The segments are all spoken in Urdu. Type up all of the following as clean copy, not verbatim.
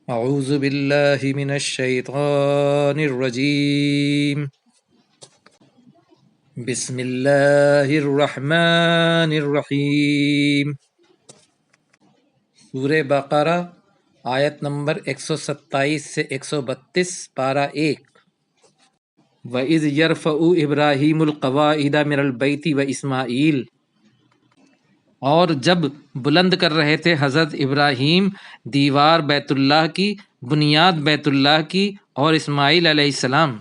اعوذ باللہ من الشیطان الرجیم بسم اللہ الرحمن الرحیم۔ سورہ بقرہ آیت نمبر 127 سے 132 پارہ 1۔ وَإِذْ يَرْفَعُ إِبْرَاهِيمُ الْقَوَاعِدَ مِنَ الْبَيْتِ وَإِسْمَاعِیلُ، اور جب بلند کر رہے تھے حضرت ابراہیم دیوار بیت اللہ کی، بنیاد بیت اللہ کی، اور اسماعیل علیہ السلام۔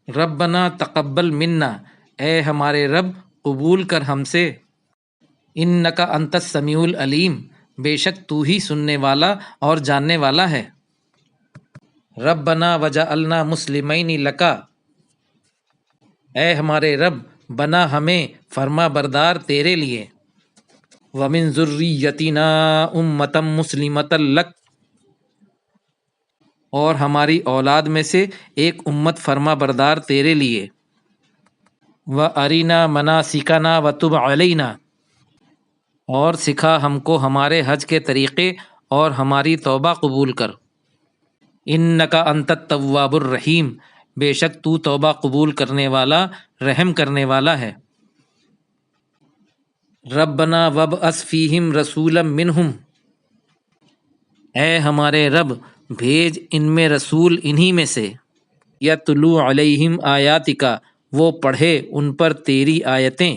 ربنا تقبل منا، اے ہمارے رب قبول کر ہم سے، انک انت السمیع العلیم، بے شک تو ہی سننے والا اور جاننے والا ہے۔ ربنا وجعلنا مسلمین لک، اے ہمارے رب بنا ہمیں فرما بردار تیرے لیے، وَمِن ذُرِّيَّتِنَا أُمَّةً مُسْلِمَةً لَكَ، اور ہماری اولاد میں سے ایک امت فرما بردار تیرے لیے، وَأَرِنَا مَنَاسِكَنَا وَتُبْ عَلَيْنَا، اور سکھا ہم کو ہمارے حج کے طریقے اور ہماری توبہ قبول کر، اِنَّكَ أَنْتَ التَّوَّابُ الرَّحِيمُ، بے شک تو توبہ قبول کرنے والا رحم کرنے والا ہے۔ ربنا وابعث فیہم رسولا منہم، اے ہمارے رب بھیج ان میں رسول انہی میں سے، یتلو علیہم آیاتک، وہ پڑھے ان پر تیری آیتیں،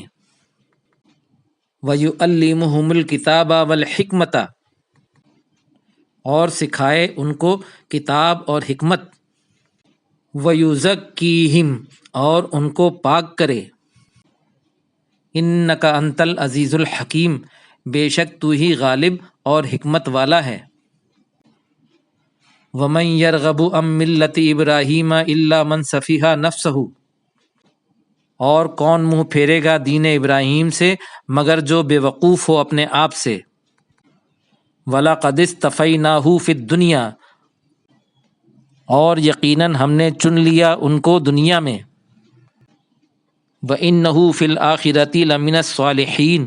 ویعلمہم الکتاب والحکمت، اور سکھائے ان کو کتاب اور حکمت، ویزکیہم، اور ان کو پاک کرے، انک انت العزیز الحکیم، بے شک تو ہی غالب اور حکمت والا ہے۔ ومن یرغب عن ملت ابراہیم الا من سفیہ نفسہ، اور کون منہ پھیرے گا دین ابراہیم سے مگر جو بے وقوف ہو اپنے آپ سے۔ وَلَقَدِ اصْطَفَيْنَاهُ فِي الدُّنْيَا، اور یقیناً ہم نے چن لیا ان کو دنیا میں، وَإِنَّهُ فِي الْآخِرَةِ لَمِنَ الصَّالِحِينَ،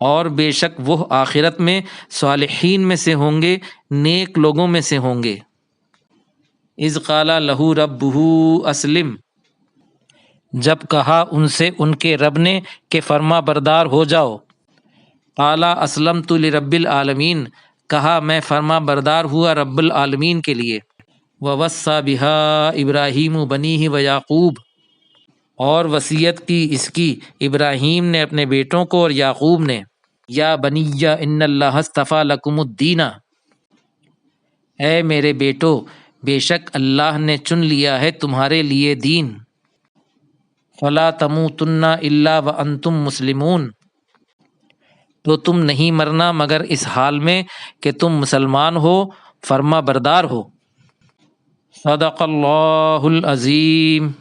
اور بے شک وہ آخرت میں صالحین میں سے ہوں گے، نیک لوگوں میں سے ہوں گے۔ اذ قال لہ ربہ اسلم، جب کہا ان سے ان کے رب نے کہ فرما بردار ہو جاؤ۔ قال اسلمت لرب العالمین، کہا میں فرما بردار ہوا رب العالمین کے لیے۔ ووصی بہا ابراہیم بنیہ ویعقوب، اور وصیت کی اس کی ابراہیم نے اپنے بیٹوں کو اور یعقوب نے، یا بنی ان اللہ اصطفیٰ لکم الدین، اے میرے بیٹو بے شک اللہ نے چن لیا ہے تمہارے لیے دین، فلا تموتن الا وانتم مسلمون، تو تم نہیں مرنا مگر اس حال میں کہ تم مسلمان ہو، فرما بردار ہو۔ صدق اللہ العظیم۔